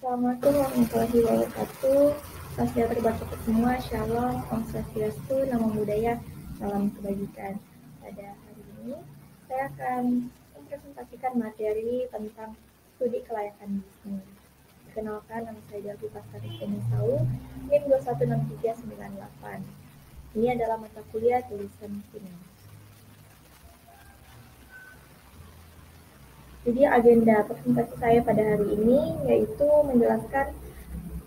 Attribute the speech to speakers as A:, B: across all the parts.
A: Assalamualaikum warahmatullahi wabarakatuh. Salam terbaca semua, Shalom, Om Swastiastu, Namo Buddhaya, salam kebajikan. Pada hari ini, saya akan mempresentasikan materi tentang studi kelayakan bisnis. Perkenalkan, nama saya Delvi Pasari Kenisau, NIM 216398. Ini adalah mata kuliah tulisan finance. Jadi agenda presentasi saya pada hari ini yaitu menjelaskan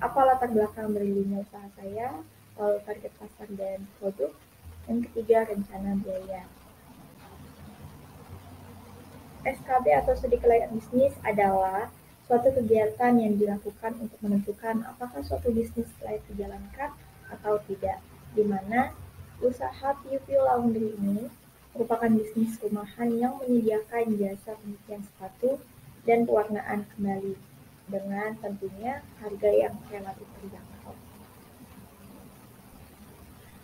A: apa latar belakang berdirinya usaha saya, lalu target pasar dan produk, dan ketiga rencana biaya. SKB atau studi kelayakan bisnis adalah suatu kegiatan yang dilakukan untuk menentukan apakah suatu bisnis layak dijalankan atau tidak, di mana usaha PUP Laundry ini merupakan bisnis rumahan yang menyediakan jasa pencucian sepatu dan pewarnaan kembali, dengan tentunya harga yang relatif terjangkau.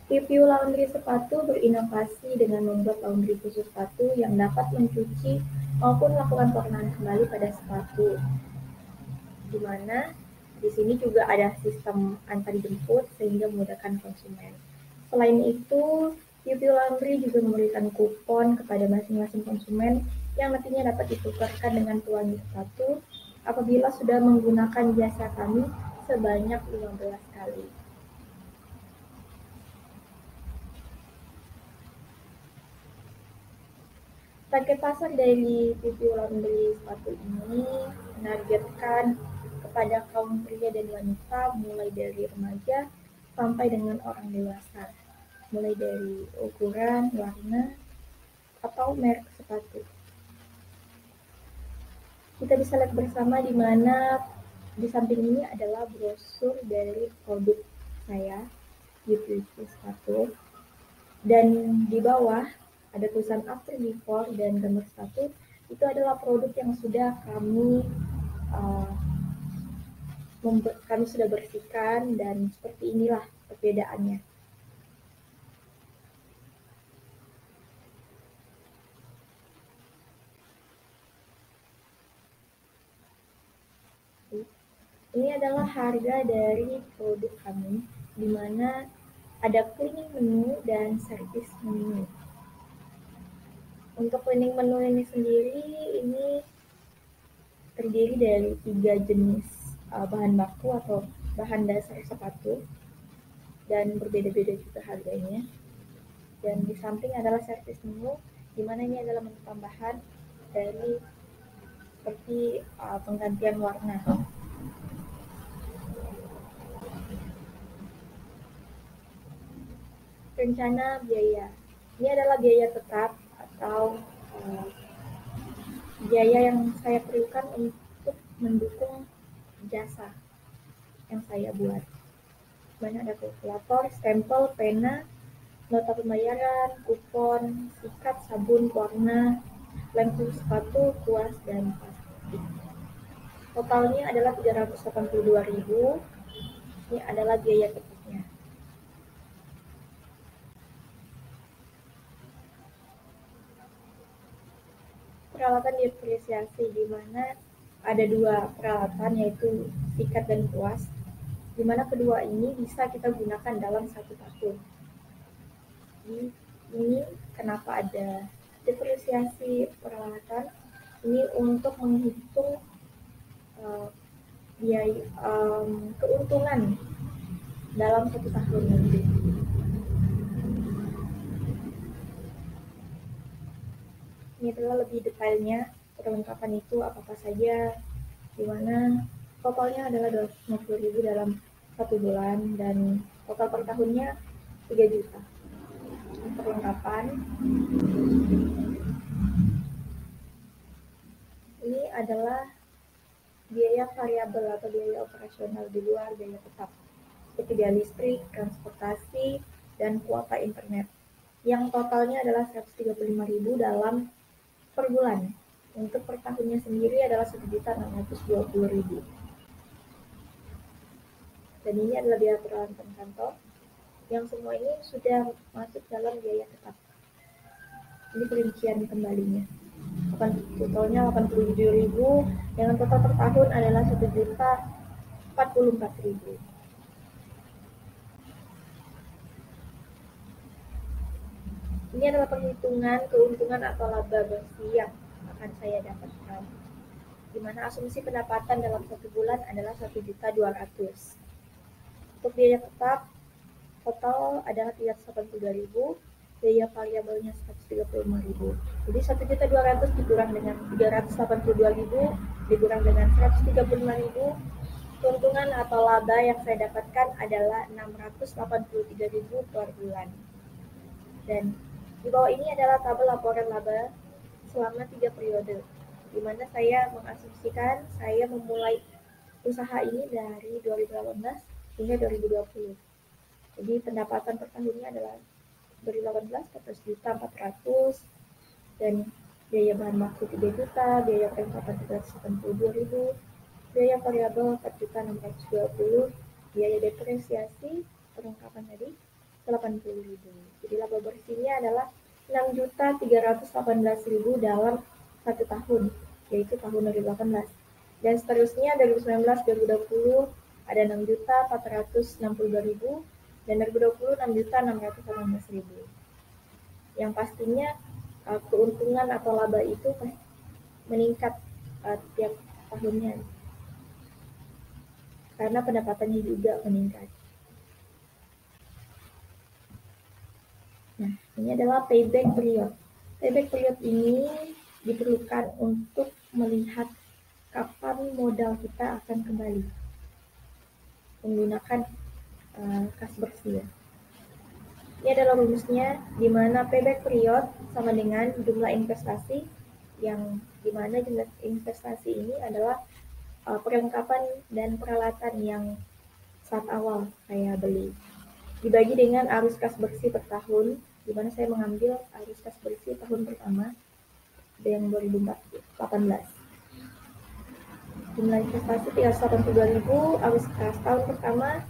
A: PUP Laundry sepatu berinovasi dengan membuat laundry khusus sepatu yang dapat mencuci maupun melakukan pewarnaan kembali pada sepatu, di mana di sini juga ada sistem antar jemput sehingga memudahkan konsumen. Selain itu, PUP Laundry juga memberikan kupon kepada masing-masing konsumen yang nantinya dapat ditukarkan dengan pewangi sepatu apabila sudah menggunakan jasa kami sebanyak 15 kali. Target pasar dari PUP Laundry sepatu ini menargetkan kepada kaum pria dan wanita mulai dari remaja sampai dengan orang dewasa, mulai dari ukuran, warna, atau merek sepatu. Kita bisa lihat bersama di mana di samping ini adalah brosur dari produk saya, PUP sepatu, dan di bawah ada tulisan after before dan gambar sepatu. Itu adalah produk yang sudah kami sudah bersihkan, dan seperti inilah perbedaannya. Ini adalah harga dari produk kami, di mana ada cleaning menu dan service menu. Untuk cleaning menu ini sendiri, ini terdiri dari 3 jenis bahan baku atau bahan dasar sepatu, dan berbeda-beda juga harganya. Dan di samping adalah service menu, di mana ini adalah menu tambahan dari seperti penggantian warna. Rencana biaya. Ini adalah biaya tetap atau biaya yang saya perlukan untuk mendukung jasa yang saya buat. Banyak ada kalkulator, stempel, pena, nota pembayaran, kupon, sikat, sabun, warna, lem khusus sepatu, kuas, dan plastik. Totalnya adalah 382.000. Ini adalah biaya tetapnya. Peralatan diapresiasi, di mana ada 2 peralatan yaitu sikat dan kuas, di mana kedua ini bisa kita gunakan dalam 1 tahun. Ini kenapa ada depresiasi peralatan? Ini untuk menghitung biaya keuntungan dalam 1 tahun nanti. Ini adalah lebih detailnya perlengkapan itu apa saja, di mana totalnya adalah 250.000 dalam 1 bulan, dan total per tahunnya 3 juta. Perlengkapan ini adalah biaya variabel atau biaya operasional di luar biaya tetap, seperti biaya listrik, transportasi, dan kuota internet, yang totalnya adalah 135.000 dalam per bulan. Untuk per tahunnya sendiri adalah 1.620.000. Dan ini adalah biaya peralatan kantor, yang semua ini sudah masuk dalam biaya tetap. Ini perincian kembalinya. Totalnya 87.000, dengan total per tahun adalah 1.620.000. 44.000. Ini adalah perhitungan keuntungan atau laba bersih yang akan saya dapatkan, di mana asumsi pendapatan dalam 1 bulan adalah 1.200.000. Untuk biaya tetap total adalah 382.000, biaya variabelnya 135.000. Jadi 1.200.000 dikurang dengan 382.000 dikurang dengan 135.000, keuntungan atau laba yang saya dapatkan adalah 683.000 per bulan. Dan di bawah ini adalah tabel laporan laba selama 3 periode, di mana saya mengasumsikan saya memulai usaha ini dari 2018 hingga 2020. Jadi pendapatan per tahunnya adalah 2018 14.400.000 dan biaya bahan baku 3 juta, biaya perlengkapan 382.000, biaya variabel 4.620.000, biaya depresiasi perlengkapan tadi 80.000. Jadi laba bersihnya adalah 6.318.000 dalam 1 tahun, yaitu tahun 2018. Dan seterusnya 2019 2020 ada 6.462.000 dan 2020 6.618.000. Yang pastinya keuntungan atau laba itu meningkat tiap tahunnya karena pendapatannya juga meningkat. Nah, ini adalah payback period. Payback period ini diperlukan untuk melihat kapan modal kita akan kembali menggunakan kas bersih. Ya. Ini adalah rumusnya, di mana payback period sama dengan jumlah investasi, yang di mana jumlah investasi ini adalah perlengkapan dan peralatan yang saat awal saya beli, dibagi dengan arus kas bersih per tahun, di mana saya mengambil arus kas bersih tahun pertama yang 2018. Jumlah investasi 382.000, arus kas tahun pertama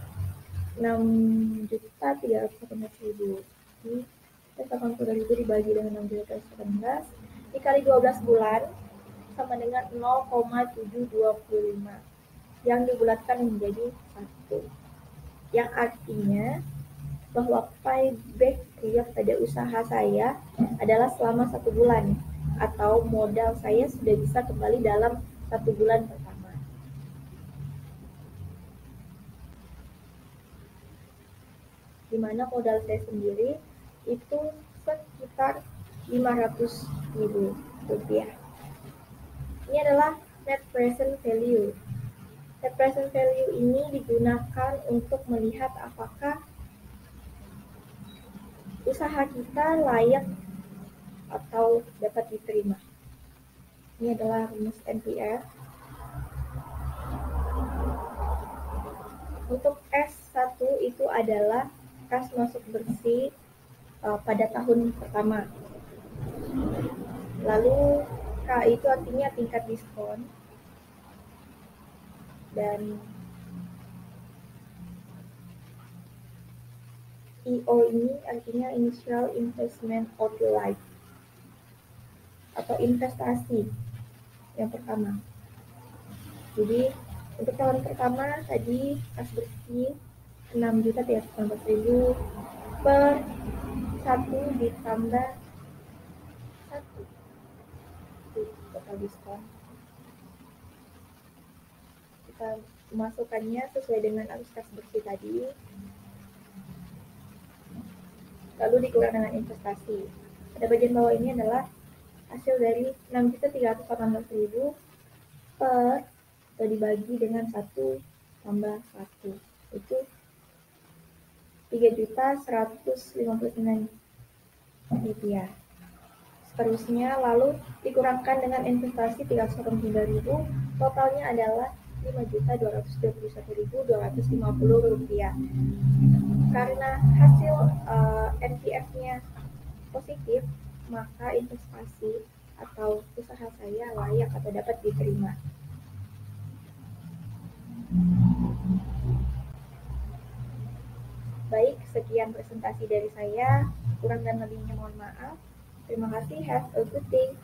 A: 6.318.000. Jadi 382.000 dibagi dengan 6.318 dikali 12 bulan sama dengan 0,725 yang dibulatkan menjadi 1. Yang artinya bahwa payback period pada usaha saya adalah selama 1 bulan, atau modal saya sudah bisa kembali dalam 1 bulan pertama. Di mana modal saya sendiri itu sekitar 500.000 rupiah. Ini adalah net present value. Net present value ini digunakan untuk melihat apakah usaha kita layak atau dapat diterima. Ini adalah rumus NPR. Untuk S1 itu adalah kas masuk bersih pada tahun pertama. Lalu K itu artinya tingkat diskon. Dan IO ini artinya Initial Investment Outlay atau investasi yang pertama. Jadi untuk tahun pertama tadi kas bersih 6.318.000 per 1 ditambah 1 total diskon. Kita masukkannya sesuai dengan arus kas bersih tadi, lalu dikurang dengan investasi. Pada bagian bawah ini adalah hasil dari 6.318.000 per atau dibagi dengan 1 tambah 1, itu 3.159.000 rupiah. Seterusnya lalu dikurangkan dengan investasi 383.000, totalnya adalah 5.221.250 rupiah. Karena hasil NPF-nya positif, maka investasi atau usaha saya layak atau dapat diterima. Baik, sekian presentasi dari saya. Kurang dan lebihnya mohon maaf. Terima kasih. Have a good day.